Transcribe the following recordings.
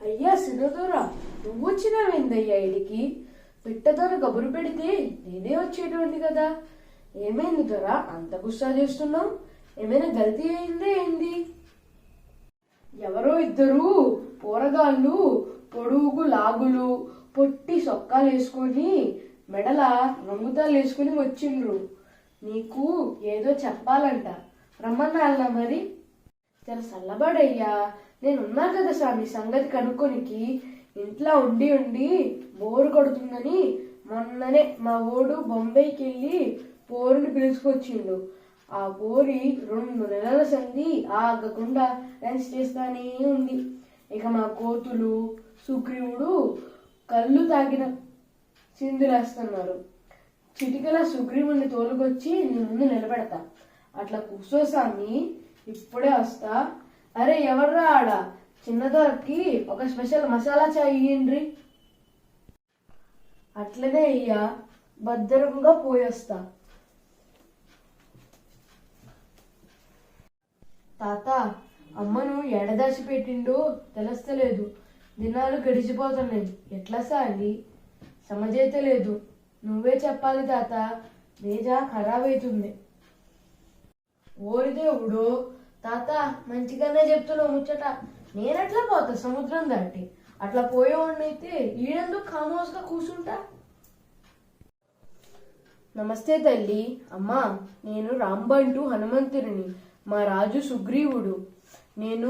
అయ్యా సినదొర, నువ్వు వచ్చినావేందయ్యా ఇడికి? పిట్టదొర కబురు పెడితే నేనే వచ్చేటువంటి కదా. ఏమైంది దొర, అంత గుస్సా చేస్తున్నావు? ఏమైనా గల్తీ అయిందే ఏంది? ఎవరో ఇద్దరు పోరగాళ్ళు పొడుగు లాగులు పొట్టి సొక్కాలు వేసుకొని మెడల రంగుతాలు వేసుకుని వచ్చిండ్రు. నీకు ఏదో చెప్పాలంట, రమ్మన్నా మరి. చాలా చల్లబడయ్యా, నేనున్నా కదా స్వామి సంగతి కనుక్కోనికి. ఇంట్లో ఉండి ఉండి బోరు కొడుతుందని మొన్ననే మా ఓడు బొంబాయికి వెళ్ళి పోరుని పిలుచుకొచ్చిండు. ఆ పోరి 2 నెలల సంధి ఆగకుండా డాన్స్ చేస్తానే ఉంది. ఇక మా కోతులు సుగ్రీవుడు కళ్ళు తాగిన సింధులేస్తున్నారు. చిటికల సుగ్రీవుని తోలుకొచ్చి నీ ముందు నిలబెడతా. అట్లా కూర్చో స్వామి, ఇప్పుడే వస్తా. అరే ఎవర్రా ఆడ? చిన్నదొరకి ఒక స్పెషల్ మసాలా చాయ్ ఇయ్యండ్రి. అట్లనే అయ్యా, భద్రంగా పోయొస్తా. తాత, అమ్మను ఎడదాచి పెట్టిండో తెలుస్తలేదు. దినాలు గడిచిపోతున్నాయి. ఎట్లా సాగి సమజైతే లేదు. నువ్వే చెప్పాలి తాత, మేజా ఖరాబ్ అవుతుంది. ఓరి దేవుడు, తాత మంచిగానే చెప్తున్నావు ముచ్చట. నేనెట్లా పోతా సముద్రం దాటి? అట్లా పోయేవాడినైతే ఈడెందుకు ఖామోస్గా కూర్చుంటా? నమస్తే తల్లి. అమ్మా, నేను రాంబంటు హనుమంతుడిని. మా రాజు సుగ్రీవుడు. నేను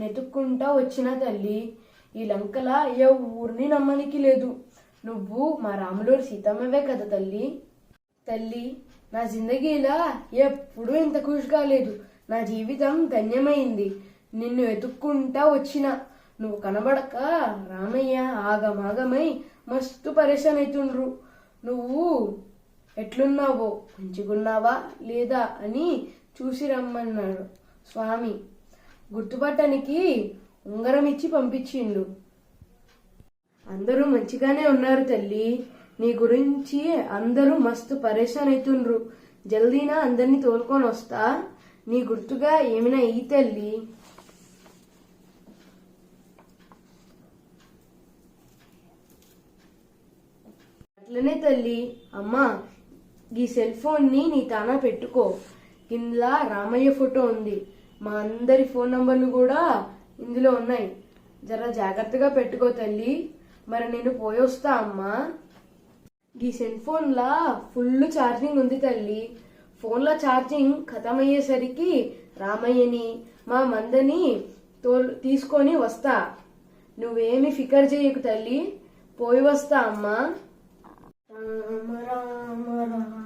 ఎత్తుక్కుంటా వచ్చిన తల్లి. ఈ లంకల ఏ ఊరిని నమ్మనికి లేదు. నువ్వు మా రాములూరు సీతమ్మవే కదా తల్లి. తల్లి, నా జిందగీలా ఎప్పుడూ ఇంత ఖుషి కాలేదు. నా జీవితం ధన్యమైంది. నిన్ను ఎత్తుక్కుంటా వచ్చిన. నువ్వు కనబడక రామయ్య ఆగమాగమై మస్తు పరేషాన్ అవుతుండ్రు. నువ్వు ఎట్లున్నావో, మంచిగున్నావా లేదా అని చూసి రమ్మన్నాడు స్వామి. గుర్తుపట్టనికి ఉంగరం ఇచ్చి పంపించిండు. అందరూ మంచిగానే ఉన్నారు తల్లి. నీ గురించి అందరూ మస్తు పరేషాన్ అవుతుండ్రు. జల్దీనా అందరినీ తోలుకొని వస్తా. నీ గుర్తుగా ఏమైనా ఈ తల్లి. అట్లనే తల్లి. అమ్మా, ఈ సెల్ ఫోన్ని నీ తానా పెట్టుకో. ఇందులో రామయ్య ఫోటో ఉంది. మా అందరి ఫోన్ నంబర్లు కూడా ఇందులో ఉన్నాయి. జర జాగ్రత్తగా పెట్టుకో తల్లి. మరి నేను పోయొస్తా అమ్మా. ఈ సెల్ ఫోన్లా ఫుల్ ఛార్జింగ్ ఉంది తల్లి. ఫోన్లో ఛార్జింగ్ ఖతమయ్యేసరికి రామయ్యని మా మందని తీసుకొని వస్తా. నువ్వేమి ఫికర్ చేయకు తల్లి, పోయి వస్తా అమ్మా. రామ రామ రామ.